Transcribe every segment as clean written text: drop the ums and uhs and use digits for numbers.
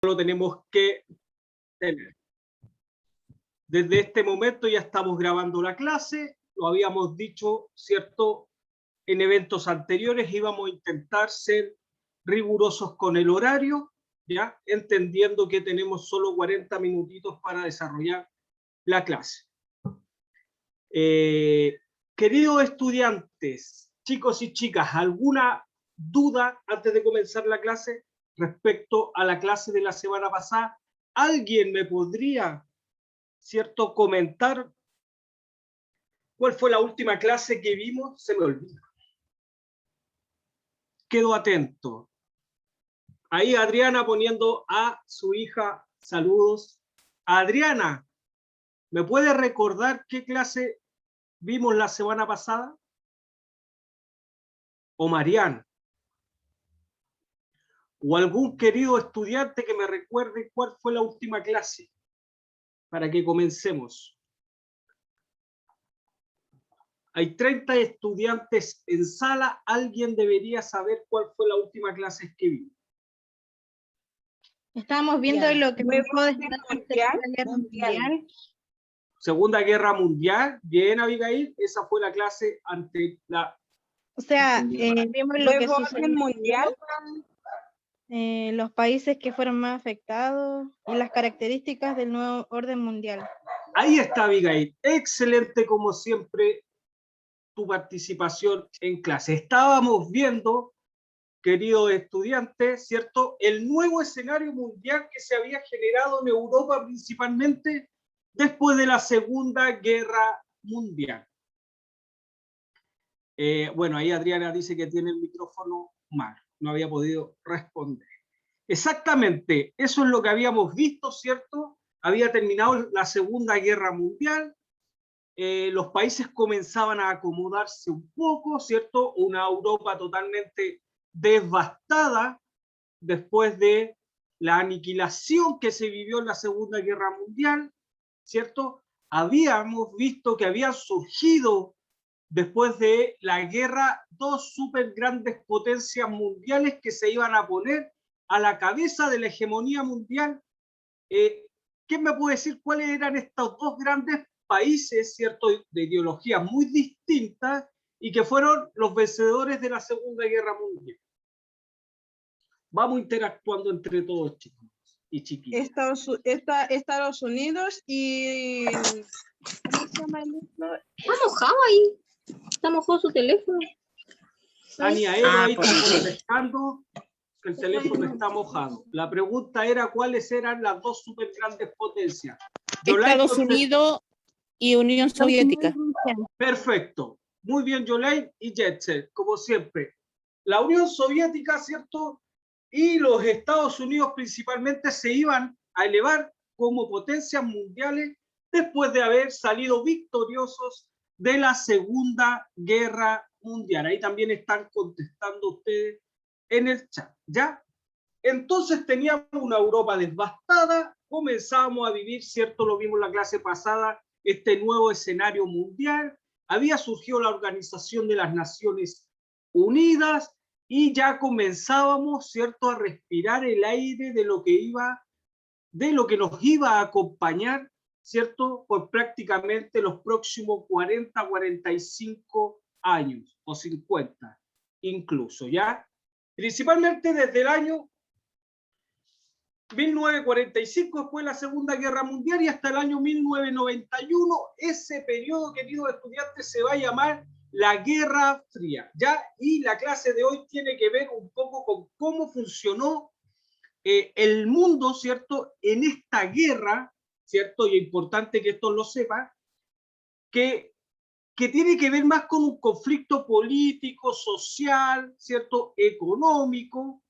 lo tenemos que tener. Desde este momento ya estamos grabando la clase, lo habíamos dicho, ¿cierto? En eventos anteriores íbamos a intentar ser rigurosos con el horario, ¿ya? Entendiendo que tenemos solo 40 minutitos para desarrollar la clase. Queridos estudiantes, chicos y chicas, ¿alguna duda antes de comenzar la clase respecto a la clase de la semana pasada? ¿Alguien me podría, cierto, comentar cuál fue la última clase que vimos? Se me olvida. Quedo atento. Ahí Adriana poniendo a su hija saludos. Adriana, ¿me puede recordar qué clase vimos la semana pasada? O Mariana. O algún querido estudiante que me recuerde cuál fue la última clase para que comencemos. Hay 30 estudiantes en sala. Alguien debería saber cuál fue la última clase que vimos. Estábamos viendo lo que Nuevo después de orden la Segunda Guerra Mundial. Segunda Guerra Mundial, bien, Abigail, esa fue la clase ante la... O sea, vimos lo que Nuevo sucedió orden mundial. los países que fueron más afectados y las características del nuevo orden mundial. Ahí está, Abigail. Excelente, como siempre, tu participación en clase. Estábamos viendo, queridos estudiantes, ¿cierto?, el nuevo escenario mundial que se había generado en Europa principalmente después de la Segunda Guerra Mundial. Bueno, ahí Adriana dice que tiene el micrófono mal, no había podido responder. Exactamente, eso es lo que habíamos visto, ¿cierto? Había terminado la Segunda Guerra Mundial, los países comenzaban a acomodarse un poco, ¿cierto? Una Europa totalmente devastada después de la aniquilación que se vivió en la Segunda Guerra Mundial, ¿cierto? Habíamos visto que habían surgido después de la guerra dos súper grandes potencias mundiales que se iban a poner a la cabeza de la hegemonía mundial. ¿Quién me puede decir cuáles eran estos dos grandes países, cierto, de ideologías muy distintas y que fueron los vencedores de la Segunda Guerra Mundial? Vamos interactuando entre todos, chicos y chiquillas. Estados Unidos y... ¿Cómo se llama el otro? Está mojado ahí. Está mojado su teléfono. Dani Aero ahí está contestando que el teléfono está mojado. La pregunta era cuáles eran las dos super grandes potencias. Estados Unidos y Unión Soviética. Perfecto. Muy bien, Yolay y Jetser, como siempre. La Unión Soviética, ¿cierto? Y los Estados Unidos principalmente se iban a elevar como potencias mundiales después de haber salido victoriosos de la Segunda Guerra Mundial. Ahí también están contestando ustedes en el chat, ¿ya? Entonces teníamos una Europa devastada, comenzábamos a vivir, ¿cierto? Lo vimos en la clase pasada, este nuevo escenario mundial. Había surgido la Organización de las Naciones Unidas y ya comenzábamos, ¿cierto?, a respirar el aire de lo que nos iba a acompañar, ¿cierto?, por prácticamente los próximos 40, 45 años, o 50 incluso, ¿ya? Principalmente desde el año 1945, después de la Segunda Guerra Mundial, y hasta el año 1991, ese periodo, queridos estudiantes, se va a llamar la Guerra Fría, ¿ya? Y la clase de hoy tiene que ver un poco con cómo funcionó el mundo, ¿cierto?, en esta guerra, ¿cierto? Y es importante que esto lo sepa, que tiene que ver más con un conflicto político, social, ¿cierto?, económico,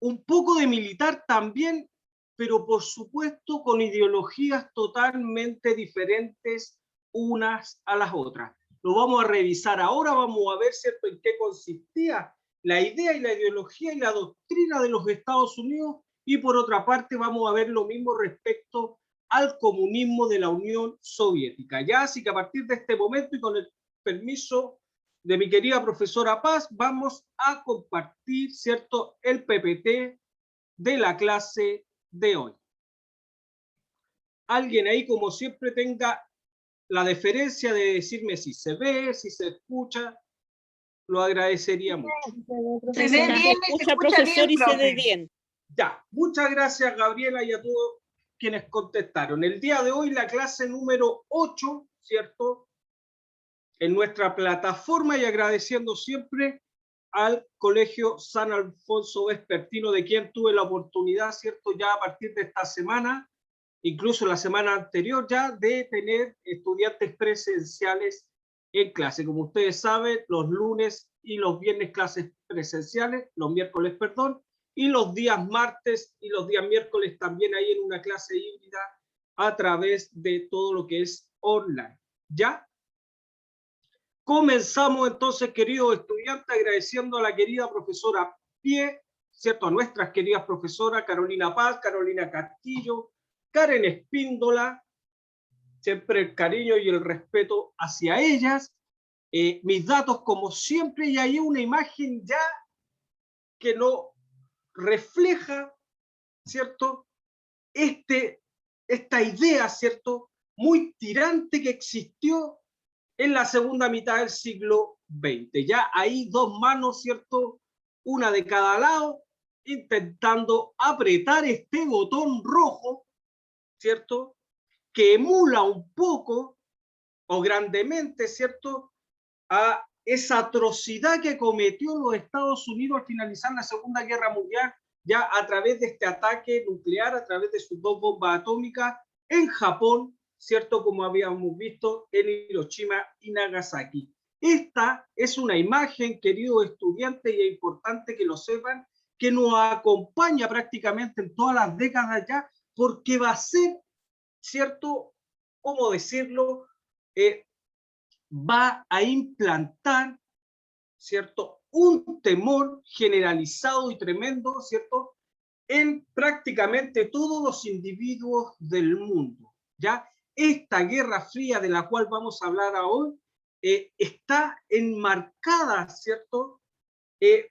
un poco de militar también, pero por supuesto con ideologías totalmente diferentes unas a las otras. Lo vamos a revisar ahora, vamos a ver, ¿cierto?, en qué consistía la idea y la ideología y la doctrina de los Estados Unidos, y por otra parte vamos a ver lo mismo respecto al comunismo de la Unión Soviética. Ya, así que a partir de este momento y con el permiso de mi querida profesora Paz, vamos a compartir, ¿cierto?, el PPT de la clase de hoy. Alguien ahí, como siempre, tenga la deferencia de decirme si se ve, si se escucha, lo agradecería mucho. Se ve Se bien y se escucha, escucha profesor, bien, y se ve profe. bien. Ya, muchas gracias, Gabriela, y a todos quienes contestaron. El día de hoy la clase número 8, ¿cierto? En nuestra plataforma, y agradeciendo siempre al Colegio San Alfonso Vespertino, de quien tuve la oportunidad, ¿cierto? Ya a partir de esta semana, incluso la semana anterior ya, de tener estudiantes presenciales en clase. Como ustedes saben, los lunes y los viernes clases presenciales, los miércoles, perdón, y los días martes y los días miércoles también ahí en una clase híbrida a través de todo lo que es online. ¿Ya? Comenzamos entonces, queridos estudiantes, agradeciendo a la querida profesora Pie, ¿cierto? A nuestras queridas profesoras Carolina Paz, Carolina Castillo, Karen Espíndola, siempre el cariño y el respeto hacia ellas. Mis datos, como siempre, y hay una imagen ya que no refleja, ¿cierto? Esta idea, ¿cierto? Muy tirante que existió en la segunda mitad del siglo XX. Ya hay dos manos, ¿cierto? Una de cada lado, intentando apretar este botón rojo, ¿cierto? Que emula un poco o grandemente, ¿cierto? A esa atrocidad que cometió los Estados Unidos al finalizar la Segunda Guerra Mundial, ya a través de este ataque nuclear, a través de sus dos bombas atómicas en Japón, ¿cierto? Como habíamos visto en Hiroshima y Nagasaki. Esta es una imagen, queridos estudiantes, y es importante que lo sepan, que nos acompaña prácticamente en todas las décadas ya, porque va a ser, ¿cierto? ¿Cómo decirlo? Va a implantar, ¿cierto? Un temor generalizado y tremendo, ¿cierto? En prácticamente todos los individuos del mundo, ¿ya? Esta Guerra Fría de la cual vamos a hablar hoy está enmarcada, ¿cierto?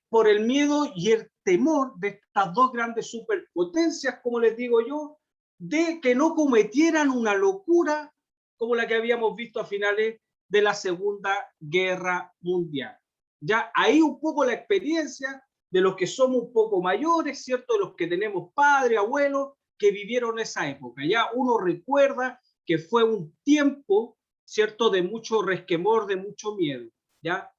Por el miedo y el temor de estas dos grandes superpotencias, como les digo yo, de que no cometieran una locura como la que habíamos visto a finales de la Segunda Guerra Mundial. Ya ahí un poco la experiencia de los que somos un poco mayores, ¿cierto? De los que tenemos padres, abuelos, que vivieron esa época. Ya uno recuerda que fue un tiempo, ¿cierto? De mucho resquemor, de mucho miedo, ¿ya?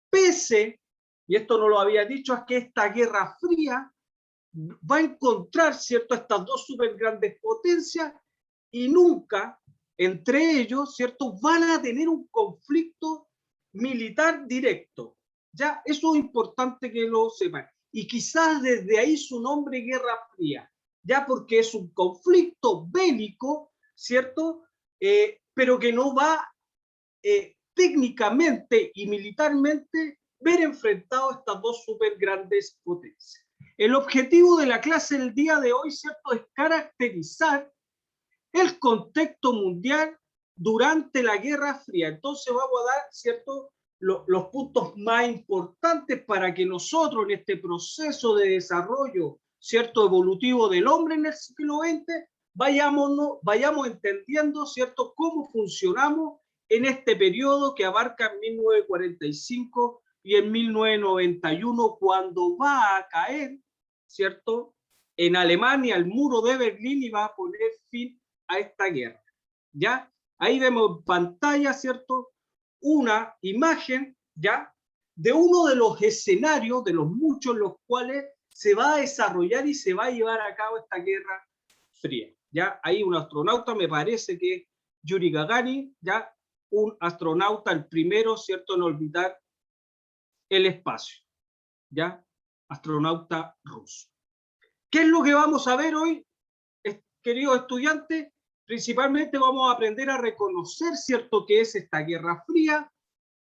Pese, y esto no lo había dicho, es que esta Guerra Fría va a encontrar, ¿cierto? Estas dos súper grandes potencias y nunca entre ellos, ¿cierto? Van a tener un conflicto militar directo. Ya, eso es importante que lo sepan. Y quizás desde ahí su nombre Guerra Fría, ya porque es un conflicto bélico, ¿cierto? Pero que no va técnicamente y militarmente ver enfrentado a estas dos súper grandes potencias. El objetivo de la clase del día de hoy, ¿cierto?, es caracterizar el contexto mundial durante la Guerra Fría. Entonces vamos a dar, ¿cierto?, los puntos más importantes para que nosotros en este proceso de desarrollo, ¿cierto?, evolutivo del hombre en el siglo XX, vayamos entendiendo, ¿cierto?, cómo funcionamos en este periodo que abarca en 1945 y en 1991, cuando va a caer, ¿cierto?, en Alemania el muro de Berlín y va a poner fin a esta guerra. ¿Ya? Ahí vemos en pantalla, ¿cierto?, una imagen, ¿ya?, de uno de los escenarios, de los muchos en los cuales se va a desarrollar y se va a llevar a cabo esta Guerra Fría. ¿Ya? Ahí un astronauta, me parece que es Yuri Gagarin, ¿ya?, un astronauta, el primero, ¿cierto?, en orbitar el espacio, ¿ya? Astronauta ruso. ¿Qué es lo que vamos a ver hoy, queridos estudiantes? Principalmente vamos a aprender a reconocer, ¿cierto?, qué es esta Guerra Fría,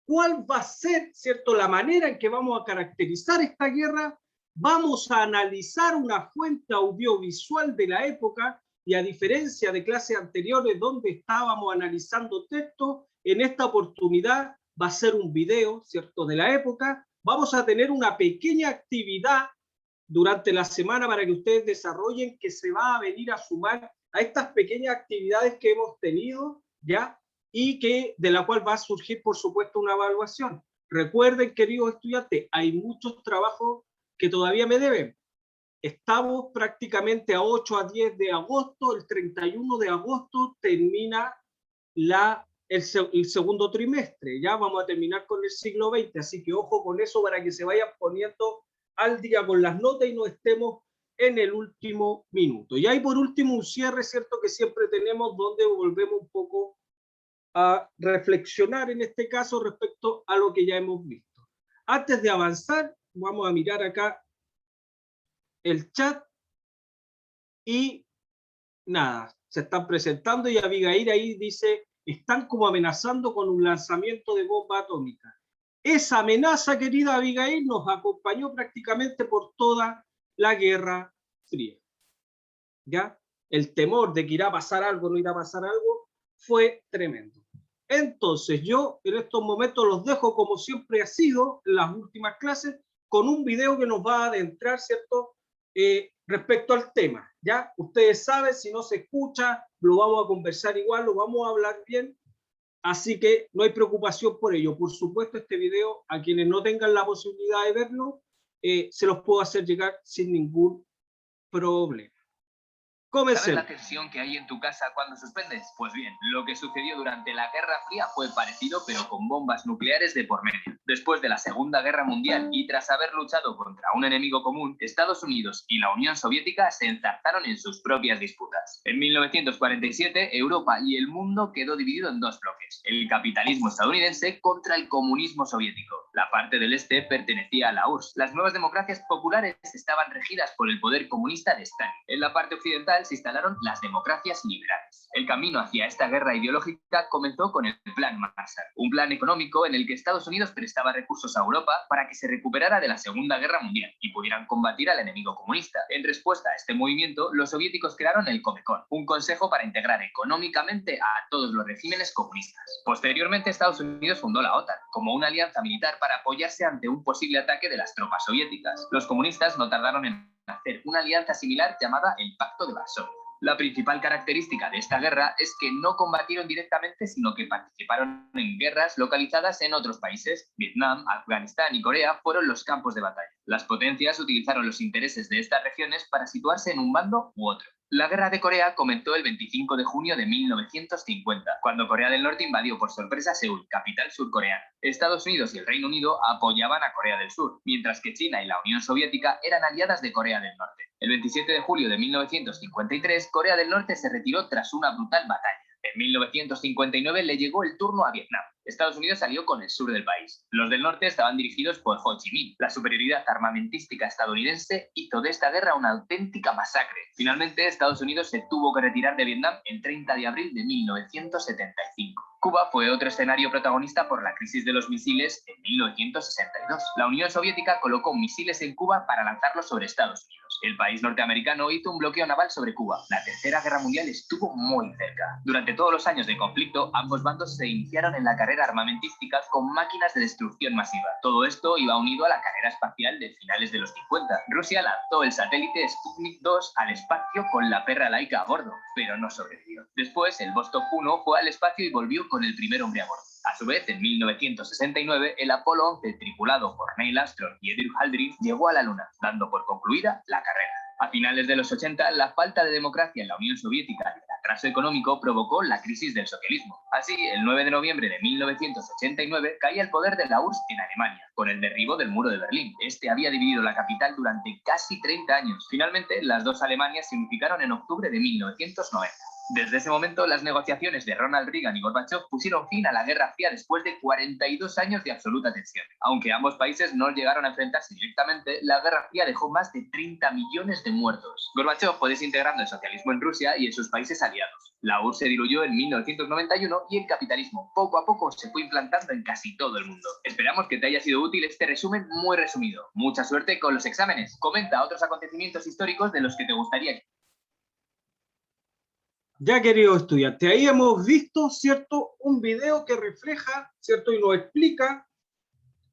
cuál va a ser, ¿cierto?, la manera en que vamos a caracterizar esta guerra. Vamos a analizar una fuente audiovisual de la época y, a diferencia de clases anteriores donde estábamos analizando texto, en esta oportunidad va a ser un video, ¿cierto?, de la época. Vamos a tener una pequeña actividad durante la semana para que ustedes desarrollen, que se va a venir a sumar a estas pequeñas actividades que hemos tenido, ¿ya? Y que de la cual va a surgir, por supuesto, una evaluación. Recuerden, queridos estudiantes, hay muchos trabajos que todavía me deben. Estamos prácticamente a 8 a 10 de agosto, el 31 de agosto termina el segundo trimestre, ya vamos a terminar con el siglo XX, así que ojo con eso para que se vayan poniendo al día con las notas y no estemos en el último minuto. Y ahí por último un cierre, ¿cierto? Que siempre tenemos donde volvemos un poco a reflexionar en este caso respecto a lo que ya hemos visto. Antes de avanzar, vamos a mirar acá el chat y nada, se están presentando y Abigail ahí dice, están como amenazando con un lanzamiento de bomba atómica. Esa amenaza, querida Abigail, nos acompañó prácticamente por toda la Guerra Fría. ¿Ya? El temor de que irá a pasar algo, no irá a pasar algo, fue tremendo. Entonces, yo en estos momentos los dejo como siempre ha sido en las últimas clases, con un video que nos va a adentrar, ¿cierto? Respecto al tema, ¿ya? Ustedes saben, si no se escucha, lo vamos a conversar igual, lo vamos a hablar bien, así que no hay preocupación por ello. Por supuesto, este video, a quienes no tengan la posibilidad de verlo, se los puedo hacer llegar sin ningún problema. ¿Sabes la tensión que hay en tu casa cuando suspendes? Pues bien, lo que sucedió durante la Guerra Fría fue parecido, pero con bombas nucleares de por medio. Después de la Segunda Guerra Mundial y tras haber luchado contra un enemigo común, Estados Unidos y la Unión Soviética se enzarzaron en sus propias disputas. En 1947, Europa y el mundo quedó dividido en dos bloques: el capitalismo estadounidense contra el comunismo soviético. La parte del este pertenecía a la URSS. Las nuevas democracias populares estaban regidas por el poder comunista de Stalin. En la parte occidental se instalaron las democracias liberales. El camino hacia esta guerra ideológica comenzó con el Plan Marshall, un plan económico en el que Estados Unidos prestaba recursos a Europa para que se recuperara de la Segunda Guerra Mundial y pudieran combatir al enemigo comunista. En respuesta a este movimiento, los soviéticos crearon el Comecon, un consejo para integrar económicamente a todos los regímenes comunistas. Posteriormente, Estados Unidos fundó la OTAN como una alianza militar para apoyarse ante un posible ataque de las tropas soviéticas. Los comunistas no tardaron en hacer una alianza similar llamada el Pacto de Varsovia. La principal característica de esta guerra es que no combatieron directamente, sino que participaron en guerras localizadas en otros países. Vietnam, Afganistán y Corea fueron los campos de batalla. Las potencias utilizaron los intereses de estas regiones para situarse en un bando u otro. La Guerra de Corea comenzó el 25 de junio de 1950, cuando Corea del Norte invadió por sorpresa Seúl, capital surcoreana. Estados Unidos y el Reino Unido apoyaban a Corea del Sur, mientras que China y la Unión Soviética eran aliadas de Corea del Norte. El 27 de julio de 1953, Corea del Norte se retiró tras una brutal batalla. En 1959 le llegó el turno a Vietnam. Estados Unidos salió con el sur del país. Los del norte estaban dirigidos por Ho Chi Minh. La superioridad armamentística estadounidense hizo de esta guerra una auténtica masacre. Finalmente, Estados Unidos se tuvo que retirar de Vietnam el 30 de abril de 1975. Cuba fue otro escenario protagonista por la crisis de los misiles en 1962. La Unión Soviética colocó misiles en Cuba para lanzarlos sobre Estados Unidos. El país norteamericano hizo un bloqueo naval sobre Cuba. La Tercera Guerra Mundial estuvo muy cerca. Durante todos los años de conflicto, ambos bandos se iniciaron en la carrera armamentística con máquinas de destrucción masiva. Todo esto iba unido a la carrera espacial de finales de los 50. Rusia lanzó el satélite Sputnik 2 al espacio con la perra Laika a bordo, pero no sobrevivió. Después, el Vostok 1 fue al espacio y volvió con el primer hombre a bordo. A su vez, en 1969, el Apolo 11, tripulado por Neil Armstrong y Edwin Aldrin, llegó a la Luna, dando por concluida la carrera. A finales de los 80, la falta de democracia en la Unión Soviética y el atraso económico provocó la crisis del socialismo. Así, el 9 de noviembre de 1989 caía el poder de la URSS en Alemania, con el derribo del muro de Berlín. Este había dividido la capital durante casi 30 años. Finalmente, las dos Alemanias se unificaron en octubre de 1990. Desde ese momento, las negociaciones de Ronald Reagan y Gorbachev pusieron fin a la Guerra Fría después de 42 años de absoluta tensión. Aunque ambos países no llegaron a enfrentarse directamente, la Guerra Fría dejó más de 30 millones de muertos. Gorbachev fue desintegrando el socialismo en Rusia y en sus países aliados. La URSS se diluyó en 1991 y el capitalismo poco a poco se fue implantando en casi todo el mundo. Esperamos que te haya sido útil este resumen muy resumido. Mucha suerte con los exámenes. Comenta otros acontecimientos históricos de los que te gustaría. Ya, queridos estudiantes, ahí hemos visto, ¿cierto?, un video que refleja, ¿cierto?, y nos explica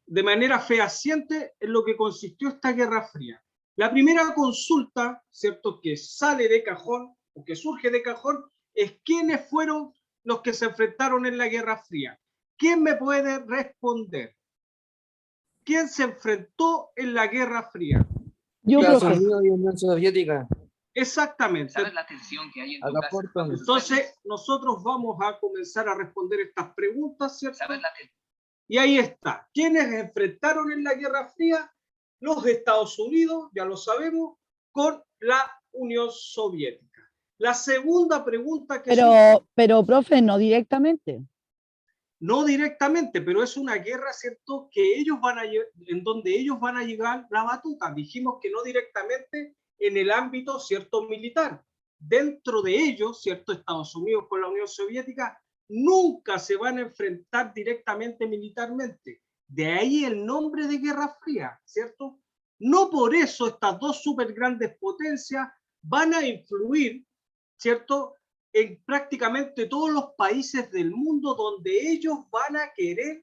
de manera fehaciente en lo que consistió esta Guerra Fría. La primera consulta, ¿cierto?, que sale de cajón, o que surge de cajón, es quiénes fueron los que se enfrentaron en la Guerra Fría. ¿Quién me puede responder? ¿Quién se enfrentó en la Guerra Fría? Yo, Estados profe. Unidos y Unión Soviética. Exactamente. ¿Sabes la tensión que hay en tu Acá casa? por cuando Tony. Entonces, nosotros vamos a comenzar a responder estas preguntas, ¿cierto? ¿Sabes la tensión? Y ahí está. ¿Quiénes enfrentaron en la Guerra Fría? Los Estados Unidos, ya lo sabemos, con la Unión Soviética. La segunda pregunta que Pero, profe, no directamente. no directamente, pero es una guerra, ¿cierto?, que ellos van a en donde ellos van a llegar la batuta. Dijimos que no directamente en el ámbito, ¿cierto?, militar. Dentro de ellos, ¿cierto?, Estados Unidos con la Unión Soviética nunca se van a enfrentar directamente militarmente. De ahí el nombre de Guerra Fría, ¿cierto? No por eso estas dos súper grandes potencias van a influir, ¿cierto?, en prácticamente todos los países del mundo donde ellos van a querer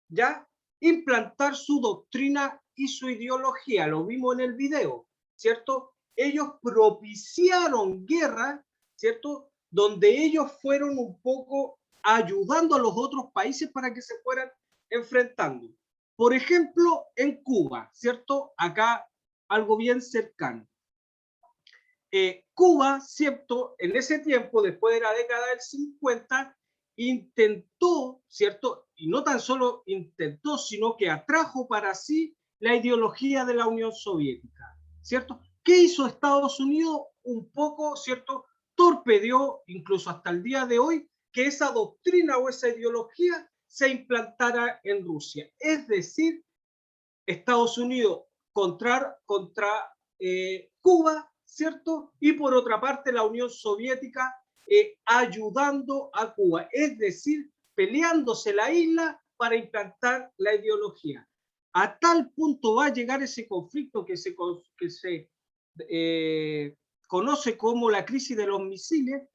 ya implantar su doctrina y su ideología. Lo vimos en el video, ¿cierto? Ellos propiciaron guerra, ¿cierto?, donde ellos fueron un poco ayudando a los otros países para que se fueran enfrentando. Por ejemplo, en Cuba, ¿cierto? Acá algo bien cercano. Cuba, ¿cierto?, en ese tiempo, después de la década del 50, intentó, ¿cierto?, y no tan solo intentó, sino que atrajo para sí la ideología de la Unión Soviética, ¿cierto? ¿Qué hizo Estados Unidos? Un poco, ¿cierto?, torpedeó, incluso hasta el día de hoy, que esa doctrina o esa ideología se implantara en Rusia. Es decir, Estados Unidos contra Cuba, ¿cierto? Y por otra parte la Unión Soviética ayudando a Cuba, es decir, peleándose la isla para implantar la ideología. A tal punto va a llegar ese conflicto que se conoce como la crisis de los misiles,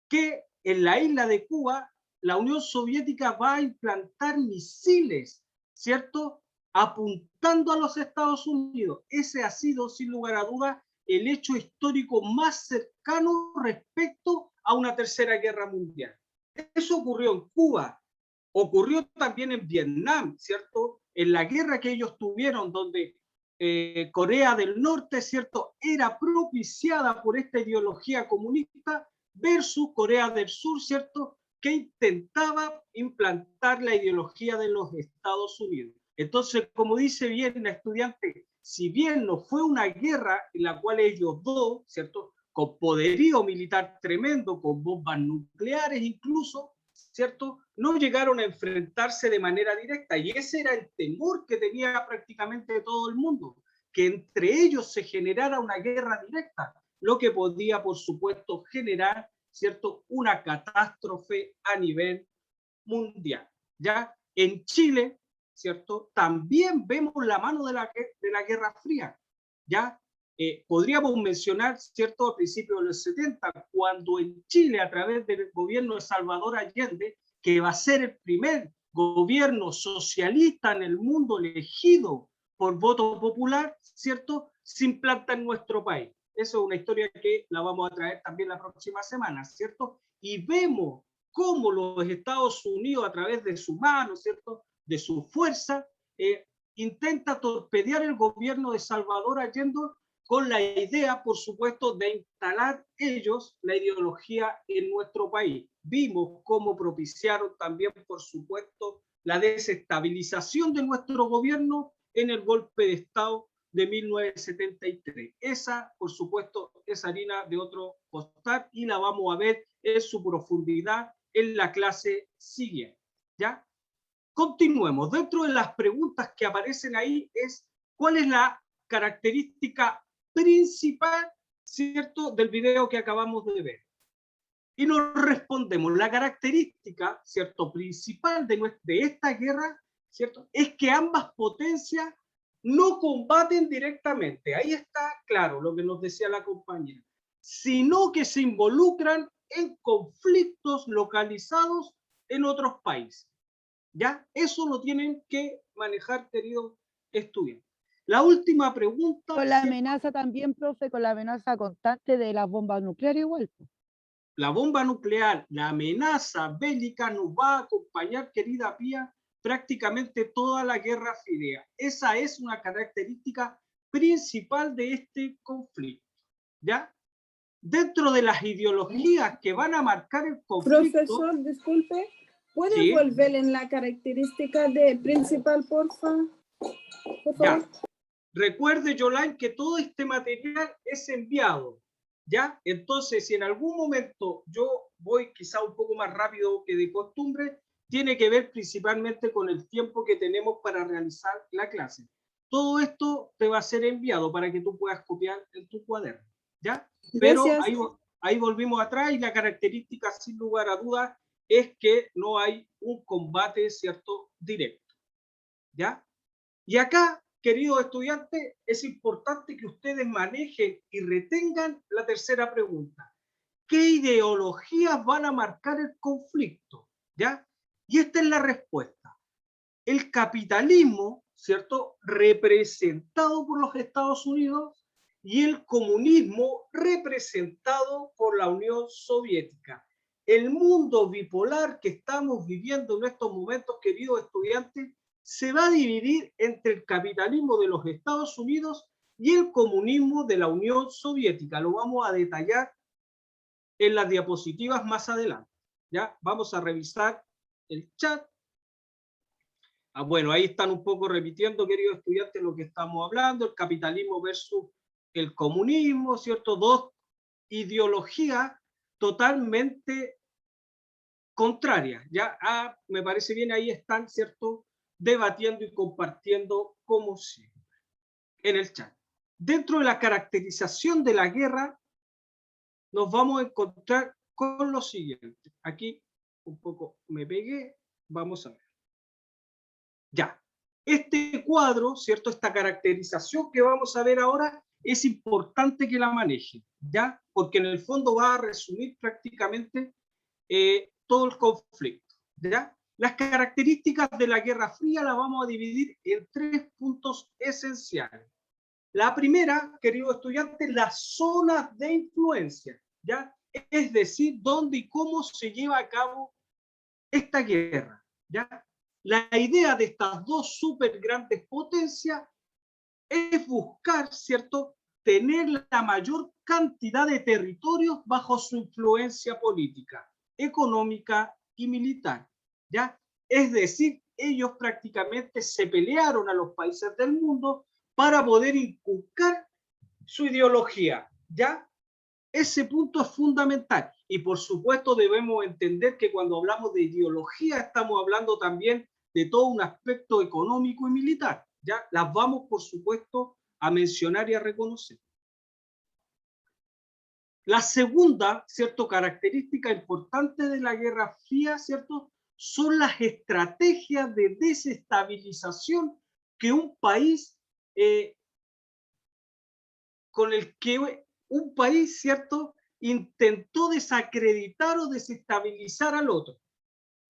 que en la isla de Cuba la Unión Soviética va a implantar misiles, ¿cierto?, apuntando a los Estados Unidos. Ese ha sido, sin lugar a dudas, el hecho histórico más cercano respecto a una tercera guerra mundial. Eso ocurrió en Cuba, ocurrió también en Vietnam, ¿cierto? En la guerra que ellos tuvieron, donde Corea del Norte, ¿cierto?, era propiciada por esta ideología comunista versus Corea del Sur, ¿cierto?, que intentaba implantar la ideología de los Estados Unidos. Entonces, como dice bien la estudiante, si bien no fue una guerra en la cual ellos dos, ¿cierto?, con poderío militar tremendo, con bombas nucleares incluso, ¿cierto?, no llegaron a enfrentarse de manera directa. Y ese era el temor que tenía prácticamente todo el mundo, que entre ellos se generara una guerra directa, lo que podía, por supuesto, generar, ¿cierto?, una catástrofe a nivel mundial. Ya en Chile, ¿cierto?, también vemos la mano de la Guerra Fría. Ya podríamos mencionar, ¿cierto?, a principios de los 70, cuando en Chile, a través del gobierno de Salvador Allende, que va a ser el primer gobierno socialista en el mundo elegido por voto popular, ¿cierto?, se implanta en nuestro país. Eso es una historia que la vamos a traer también la próxima semana, ¿cierto? Y vemos cómo los Estados Unidos, a través de su mano, ¿cierto?, de su fuerza, intenta torpedear el gobierno de Salvador Allende con la idea, por supuesto, de instalar ellos la ideología en nuestro país. Vimos cómo propiciaron también, por supuesto, la desestabilización de nuestro gobierno en el golpe de Estado de 1973. Esa, por supuesto, es harina de otro costal y la vamos a ver en su profundidad en la clase siguiente. ¿Ya? Continuemos. Dentro de las preguntas que aparecen ahí es ¿cuál es la característica principal, ¿cierto?, del video que acabamos de ver? Y nos respondemos, la característica, ¿cierto?, principal de esta guerra, ¿cierto?, es que ambas potencias no combaten directamente. Ahí está claro lo que nos decía la compañera, sino que se involucran en conflictos localizados en otros países. ¿Ya? Eso lo tienen que manejar, queridos estudiantes. La última pregunta. Con la amenaza también, profe, con la amenaza constante de las bombas nucleares igual. La bomba nuclear, la amenaza bélica nos va a acompañar, querida Pía, prácticamente toda la Guerra Fría. Esa es una característica principal de este conflicto, ¿ya? Dentro de las ideologías que van a marcar el conflicto... Profesor, disculpe, ¿puede ¿sí? volver en la característica de principal, por favor? Ya. Recuerde, Yolain, que todo este material es enviado, ¿ya? Entonces, si en algún momento yo voy quizá un poco más rápido que de costumbre, tiene que ver principalmente con el tiempo que tenemos para realizar la clase. Todo esto te va a ser enviado para que tú puedas copiar en tu cuaderno, ¿ya? Pero ahí volvimos atrás y la característica, sin lugar a dudas, es que no hay un combate, ¿cierto?, directo, ¿ya? Y acá, queridos estudiantes, es importante que ustedes manejen y retengan la tercera pregunta. ¿Qué ideologías van a marcar el conflicto? ¿Ya? Y esta es la respuesta. El capitalismo, ¿cierto?, representado por los Estados Unidos, y el comunismo representado por la Unión Soviética. El mundo bipolar que estamos viviendo en estos momentos, queridos estudiantes, se va a dividir entre el capitalismo de los Estados Unidos y el comunismo de la Unión Soviética. Lo vamos a detallar en las diapositivas más adelante. ¿Ya? Vamos a revisar el chat. Bueno, ahí están un poco repitiendo, queridos estudiantes, lo que estamos hablando, el capitalismo versus el comunismo, ¿cierto? Dos ideologías totalmente contrarias. ¿Ya? Me parece bien, ahí están, ¿cierto?, debatiendo y compartiendo como siempre en el chat. Dentro de la caracterización de la guerra, nos vamos a encontrar con lo siguiente. Aquí un poco me pegué, vamos a ver. Ya, este cuadro, ¿cierto?, esta caracterización que vamos a ver ahora, es importante que la manejen, ¿ya? Porque en el fondo va a resumir prácticamente todo el conflicto, ¿ya? Las características de la Guerra Fría las vamos a dividir en 3 puntos esenciales. La primera, queridos estudiantes, las zonas de influencia, ¿ya? Es decir, dónde y cómo se lleva a cabo esta guerra, ¿ya? La idea de estas dos súper grandes potencias es buscar, ¿cierto?, tener la mayor cantidad de territorios bajo su influencia política, económica y militar, ¿ya? Es decir, ellos prácticamente se pelearon a los países del mundo para poder inculcar su ideología, ¿ya? Ese punto es fundamental. Y por supuesto debemos entender que cuando hablamos de ideología estamos hablando también de todo un aspecto económico y militar, ¿ya? Las vamos, por supuesto, a mencionar y a reconocer. La segunda, ¿cierto?, característica importante de la Guerra Fría, ¿cierto?, son las estrategias de desestabilización que un país, con el que un país, ¿cierto?, intentó desacreditar o desestabilizar al otro,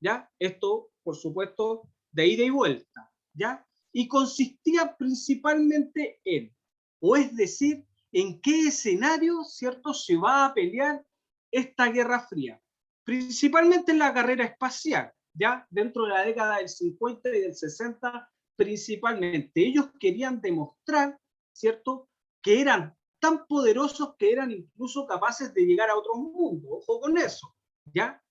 ¿ya? Esto, por supuesto, de ida y vuelta, ¿ya? Y consistía principalmente en, o es decir, en qué escenario, ¿cierto?, se va a pelear esta Guerra Fría. Principalmente en la carrera espacial, ¿ya? Dentro de la década del 50 y del 60, principalmente. Ellos querían demostrar, ¿cierto?, que eran tan poderosos que eran incluso capaces de llegar a otro mundo. Ojo con eso, ¿ya?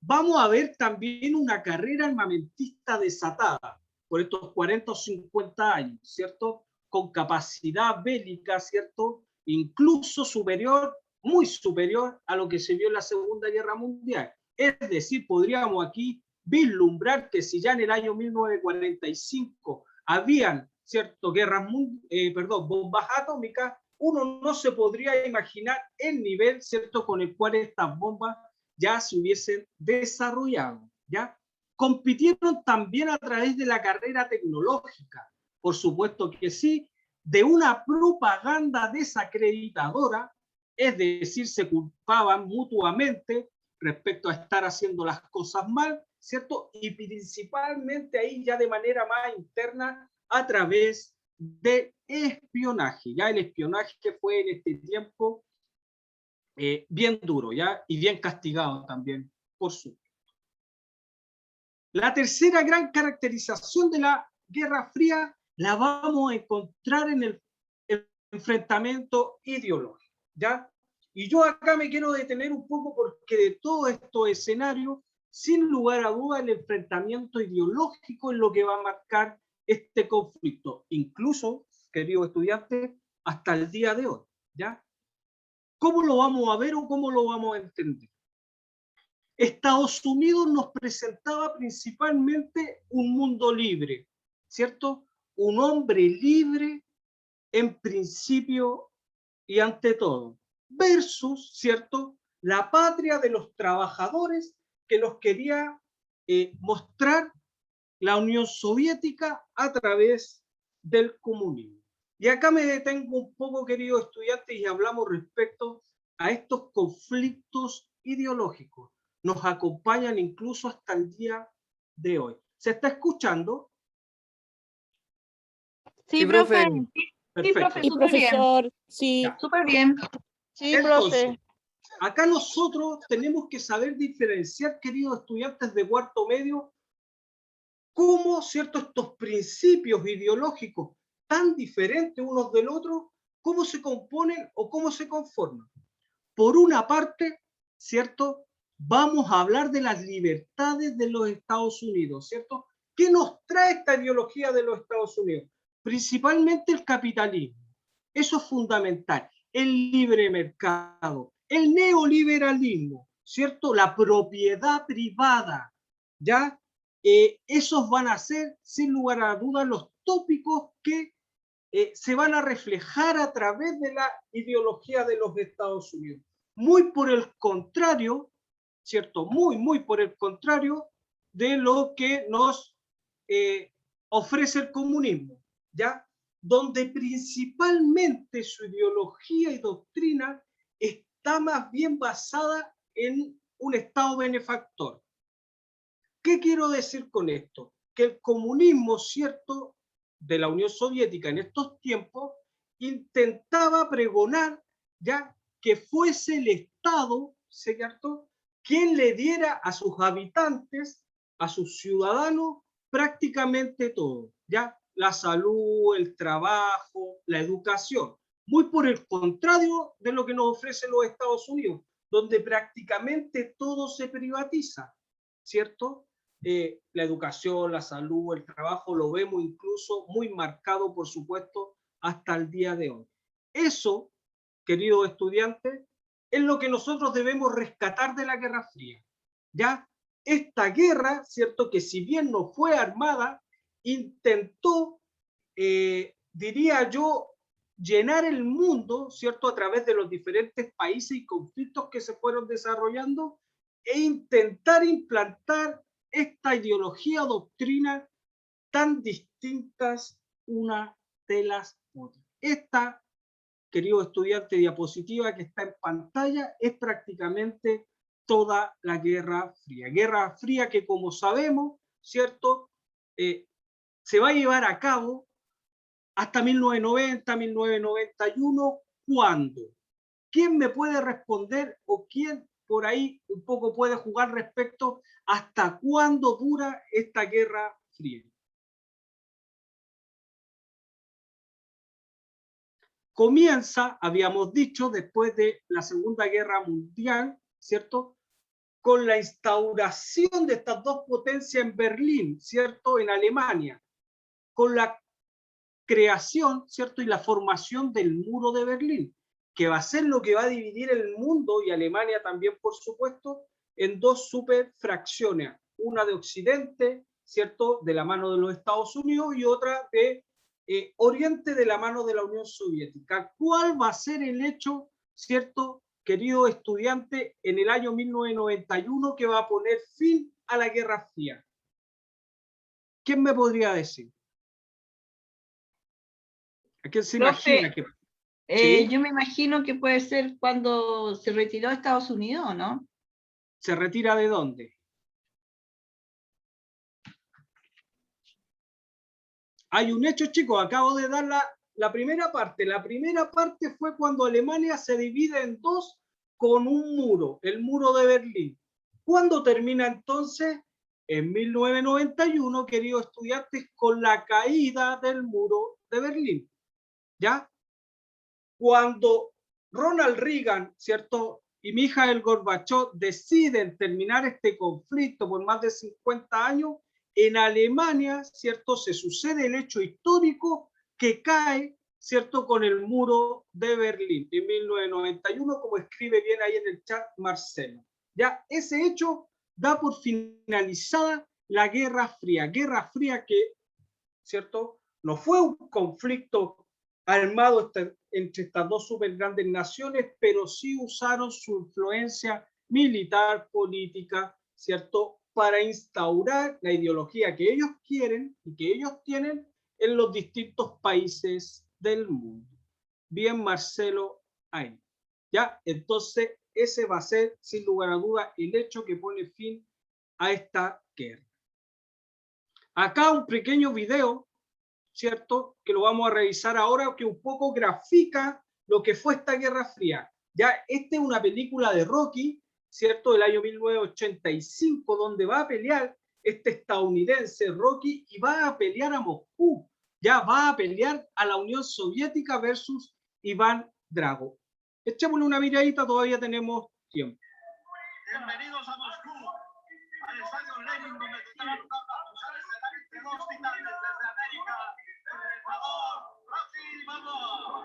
Vamos a ver también una carrera armamentista desatada por estos 40 o 50 años, ¿cierto? Con capacidad bélica, ¿cierto? Incluso superior, muy superior a lo que se vio en la Segunda Guerra Mundial. Es decir, podríamos aquí vislumbrar que si ya en el año 1945 habían, ¿cierto?, bombas atómicas, uno no se podría imaginar el nivel, ¿cierto?, con el cual estas bombas ya se hubiesen desarrollado, ¿ya? Compitieron también a través de la carrera tecnológica, por supuesto que sí, de una propaganda desacreditadora, es decir, se culpaban mutuamente respecto a estar haciendo las cosas mal, ¿cierto? Y principalmente ahí ya de manera más interna a través de espionaje. Ya el espionaje que fue en este tiempo bien duro, ¿ya? Y bien castigado también, por supuesto. La tercera gran caracterización de la Guerra Fría la vamos a encontrar en el enfrentamiento ideológico, ¿ya? Y yo acá me quiero detener un poco porque de todos estos escenarios, sin lugar a duda, el enfrentamiento ideológico es lo que va a marcar este conflicto, incluso, queridos estudiantes, hasta el día de hoy, ¿ya? ¿Cómo lo vamos a ver o cómo lo vamos a entender? Estados Unidos nos presentaba principalmente un mundo libre, ¿cierto? Un hombre libre en principio y ante todo, versus, ¿cierto?, la patria de los trabajadores que nos quería mostrar la Unión Soviética a través del comunismo. Y acá me detengo un poco, queridos estudiantes, y hablamos respecto a estos conflictos ideológicos. Nos acompañan incluso hasta el día de hoy. ¿Se está escuchando? Sí, profe. Perfecto. Y profesor, sí. Súper bien. Sí, Entonces, profe. acá nosotros tenemos que saber diferenciar, queridos estudiantes de cuarto medio, cómo, ¿cierto?, estos principios ideológicos tan diferentes unos del otro, cómo se componen o cómo se conforman. Por una parte, ¿cierto?, vamos a hablar de las libertades de los Estados Unidos, ¿cierto? ¿Qué nos trae esta ideología de los Estados Unidos? Principalmente el capitalismo. Eso es fundamental. El libre mercado, el neoliberalismo, ¿cierto? La propiedad privada, ¿ya? Esos van a ser, sin lugar a dudas, los tópicos que se van a reflejar a través de la ideología de los Estados Unidos. Muy por el contrario, ¿cierto? Muy por el contrario de lo que nos ofrece el comunismo, ¿ya? Donde principalmente su ideología y doctrina está más bien basada en un Estado benefactor. ¿Qué quiero decir con esto? Que el comunismo, ¿cierto?, de la Unión Soviética en estos tiempos intentaba pregonar ya que fuese el Estado, ¿cierto?, quien le diera a sus habitantes, a sus ciudadanos, prácticamente todo, ¿ya? La salud, el trabajo, la educación. Muy por el contrario de lo que nos ofrecen los Estados Unidos, donde prácticamente todo se privatiza, ¿cierto? La educación, la salud, el trabajo, lo vemos incluso muy marcado, por supuesto, hasta el día de hoy. Eso, queridos estudiantes, es lo que nosotros debemos rescatar de la Guerra Fría. ¿Ya? Esta guerra, ¿cierto?, que si bien no fue armada, intentó, diría yo, llenar el mundo, ¿cierto?, a través de los diferentes países y conflictos que se fueron desarrollando e intentar implantar esta ideología o doctrina tan distintas una de las otras. Esta, querido estudiante, diapositiva que está en pantalla es prácticamente toda la Guerra Fría. Guerra Fría que, como sabemos, ¿cierto?, se va a llevar a cabo hasta 1990, 1991. ¿Cuándo? ¿Quién me puede responder o quién por ahí un poco puede jugar respecto hasta cuándo dura esta Guerra Fría? Comienza, habíamos dicho, después de la Segunda Guerra Mundial, ¿cierto?, con la instauración de estas dos potencias en Berlín, ¿cierto?, en Alemania, con la creación, ¿cierto?, y la formación del muro de Berlín, que va a ser lo que va a dividir el mundo, y Alemania también, por supuesto, en dos superfracciones, una de Occidente, ¿cierto?, de la mano de los Estados Unidos, y otra de Oriente, de la mano de la Unión Soviética. ¿Cuál va a ser el hecho, ¿cierto?, querido estudiante, en el año 1991 que va a poner fin a la Guerra Fría? ¿Quién me podría decir? ¿A quién se imagina que...? ¿Sí? Yo me imagino que puede ser cuando se retiró a Estados Unidos, ¿no? ¿Se retira de dónde? hay un hecho, chicos, acabo de dar la primera parte. La primera parte fue cuando Alemania se divide en dos con un muro, el muro de Berlín. ¿Cuándo termina entonces? En 1991, queridos estudiantes, con la caída del muro de Berlín. ¿Ya? Cuando Ronald Reagan, ¿cierto? Y Mikhail Gorbachev deciden terminar este conflicto por más de 50 años, en Alemania, ¿cierto? Se sucede el hecho histórico que cae, ¿cierto? Con el muro de Berlín en 1991, como escribe bien ahí en el chat Marcelo. Ya, ese hecho da por finalizada la Guerra Fría que, ¿cierto? No fue un conflicto armado entre estas dos super grandes naciones, pero sí usaron su influencia militar, política, ¿cierto? Para instaurar la ideología que ellos quieren y que ellos tienen en los distintos países del mundo. Bien, Marcelo, ahí. ¿Ya? Entonces, ese va a ser, sin lugar a duda, el hecho que pone fin a esta guerra. Acá un pequeño video, ¿cierto? Que lo vamos a revisar ahora, que un poco grafica lo que fue esta Guerra Fría. Ya, esta es una película de Rocky, ¿cierto? Del año 1985, donde va a pelear este estadounidense Rocky y va a pelear a Moscú. Ya va a pelear a la Unión Soviética versus Iván Drago. Echémosle una miradita, todavía tenemos tiempo. Bienvenidos a Moscú, al estadio Lenin, donde tendrán lugar las luchas entre dos titanes desde América, el Ecuador, Rocky Balboa.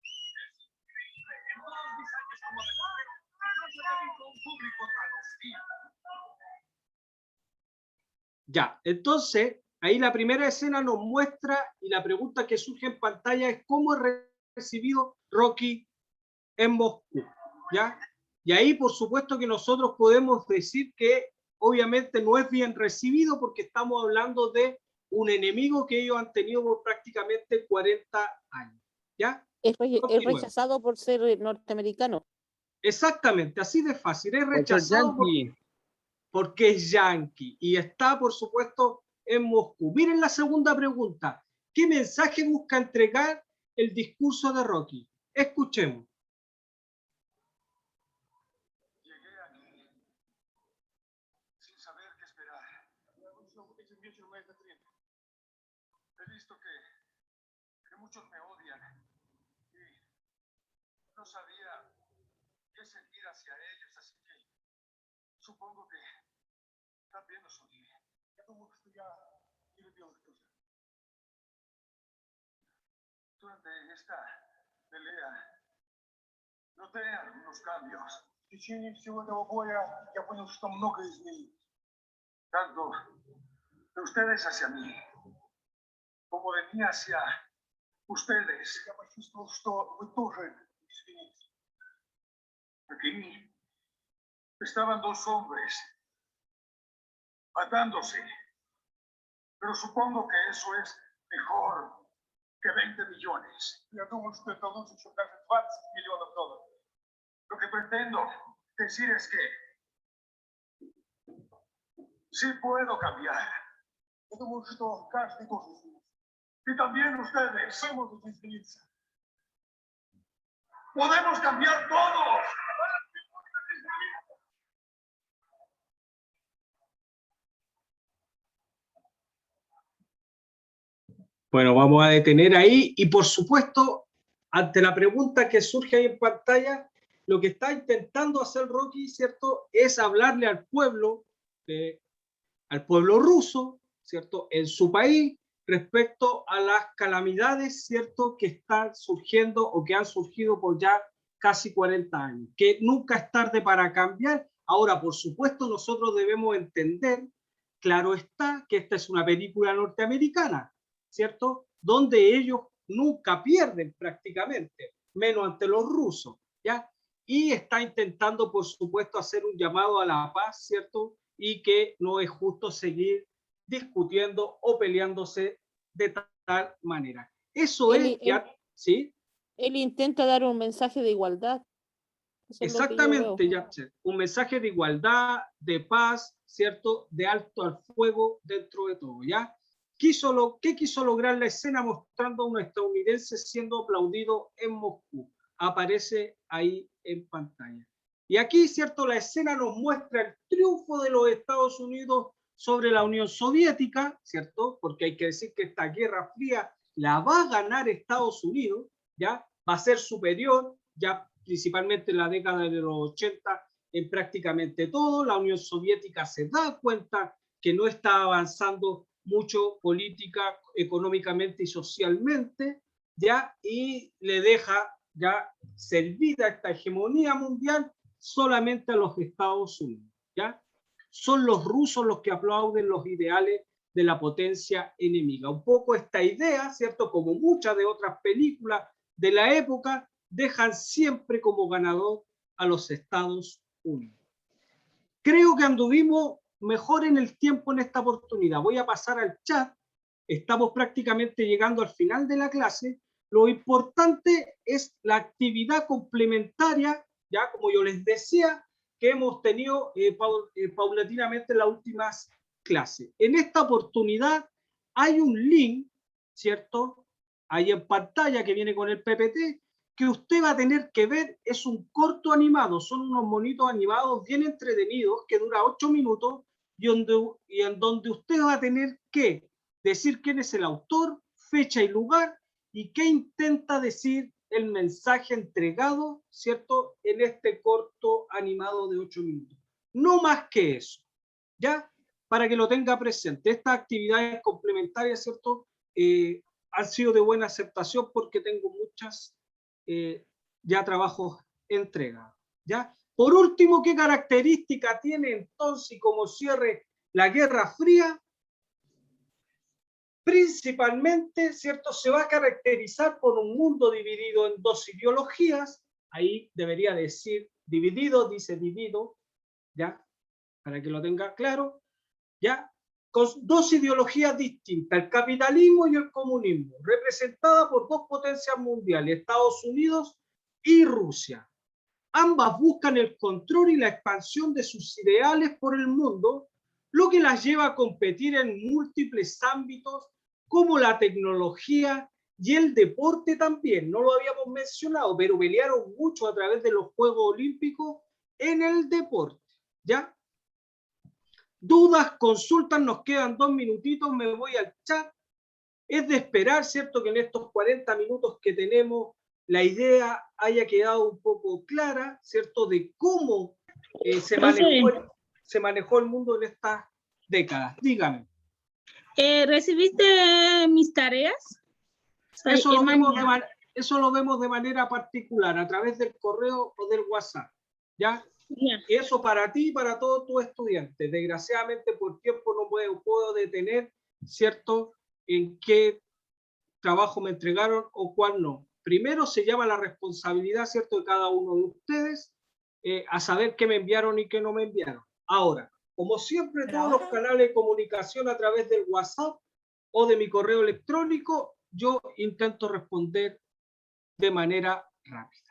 Es increíble, en todos mis años como reportero, no se ha visto un público tan hostil. Ya, entonces, ahí la primera escena nos muestra, y la pregunta que surge en pantalla es cómo es recibido Rocky en Moscú, ¿ya? Y ahí, por supuesto, que nosotros podemos decir que obviamente no es bien recibido porque estamos hablando de un enemigo que ellos han tenido por prácticamente 40 años, ¿ya? Es rechazado por ser norteamericano. Exactamente, así de fácil, es rechazado porque es yanqui y está, por supuesto, en Moscú. Miren la segunda pregunta. ¿Qué mensaje busca entregar el discurso de Rocky? Escuchemos. Llegué aquí sin saber qué esperar. He visto que muchos me odian y no sabía qué sentir hacia ellos, así que supongo que también los odié. Durante esta pelea noté algunos cambios. В течение всего этого боя я понял, что многое изменилось. Tanto de ustedes hacia mí, como de mí hacia ustedes. Я почувствовал, что вы тоже изменились. Aquí estaban dos hombres matándose, pero supongo que eso es mejor que 20 millones. Я думаю, что это лучше, чем даже 20 миллионов долларов. Lo que pretendo decir es que sí puedo cambiar. Я думаю, что каждый должен измениться. Y también ustedes. Вы можете измениться. Podemos cambiar todos. Bueno, vamos a detener ahí y por supuesto, ante la pregunta que surge ahí en pantalla, lo que está intentando hacer Rocky, ¿cierto? Es hablarle al pueblo ruso, ¿cierto? En su país respecto a las calamidades, ¿cierto? Que están surgiendo o que han surgido por ya casi 40 años, que nunca es tarde para cambiar. Ahora, por supuesto, nosotros debemos entender, claro está, que esta es una película norteamericana, ¿cierto? Donde ellos nunca pierden prácticamente, menos ante los rusos, ¿ya? Y está intentando, por supuesto, hacer un llamado a la paz, ¿cierto? Y que no es justo seguir discutiendo o peleándose de tal manera. Eso es, ¿sí? Él intenta dar un mensaje de igualdad. Eso es lo que yo Exactamente, veo. Yatcher. Un mensaje de igualdad, de paz, ¿cierto? De alto al fuego dentro de todo, ¿ya? ¿Qué quiso lograr la escena mostrando a un estadounidense siendo aplaudido en Moscú? Aparece ahí en pantalla. Y aquí, ¿cierto? La escena nos muestra el triunfo de los Estados Unidos sobre la Unión Soviética, ¿cierto? Porque hay que decir que esta Guerra Fría la va a ganar Estados Unidos, ¿ya? Va a ser superior, ya principalmente en la década de los 80, en prácticamente todo. La Unión Soviética se da cuenta que no está avanzando mucho política, económicamente y socialmente, ¿ya? Y le deja ya servida esta hegemonía mundial solamente a los Estados Unidos, ¿ya? Son los rusos los que aplauden los ideales de la potencia enemiga. Un poco esta idea, ¿cierto? Como muchas de otras películas de la época, dejan siempre como ganador a los Estados Unidos. Creo que anduvimos mejor en el tiempo en esta oportunidad. Voy a pasar al chat. Estamos prácticamente llegando al final de la clase. Lo importante es la actividad complementaria, ya como yo les decía, que hemos tenido paulatinamente en las últimas clases. En esta oportunidad hay un link, ¿cierto? Ahí en pantalla que viene con el PPT, que usted va a tener que ver. Es un corto animado, son unos monitos animados bien entretenidos que dura 8 minutos y en donde usted va a tener que decir quién es el autor, fecha y lugar y qué intenta decir el mensaje entregado, ¿cierto? En este corto animado de 8 minutos. No más que eso, ¿ya? Para que lo tenga presente. Estas actividades complementarias, ¿cierto? Han sido de buena aceptación porque tengo muchas ya trabajos entregados, ¿ya? Por último, ¿qué característica tiene entonces como cierre la Guerra Fría? Principalmente, ¿cierto? Se va a caracterizar por un mundo dividido en dos ideologías. Ahí debería decir dividido, dice divido, ¿ya? Para que lo tenga claro, ¿ya? Con dos ideologías distintas, el capitalismo y el comunismo, representada por dos potencias mundiales, Estados Unidos y Rusia. Ambas buscan el control y la expansión de sus ideales por el mundo, lo que las lleva a competir en múltiples ámbitos como la tecnología y el deporte también. No lo habíamos mencionado, pero pelearon mucho a través de los Juegos Olímpicos en el deporte, ¿ya? Dudas, consultas, nos quedan 2 minutitos, me voy al chat. Es de esperar, ¿cierto?, que en estos 40 minutos que tenemos la idea haya quedado un poco clara, ¿cierto?, de cómo se manejó el mundo en estas décadas. Dígame. ¿Recibiste mis tareas? Eso lo vemos de manera particular, a través del correo o del WhatsApp, ¿ya? Yeah. Eso para ti y para todos tus estudiantes. Desgraciadamente por tiempo no puedo detener, ¿cierto?, en qué trabajo me entregaron o cuál no. Primero se llama la responsabilidad, ¿cierto?, de cada uno de ustedes a saber qué me enviaron y qué no me enviaron. Ahora, como siempre, todos los canales de comunicación a través del WhatsApp o de mi correo electrónico, yo intento responder de manera rápida.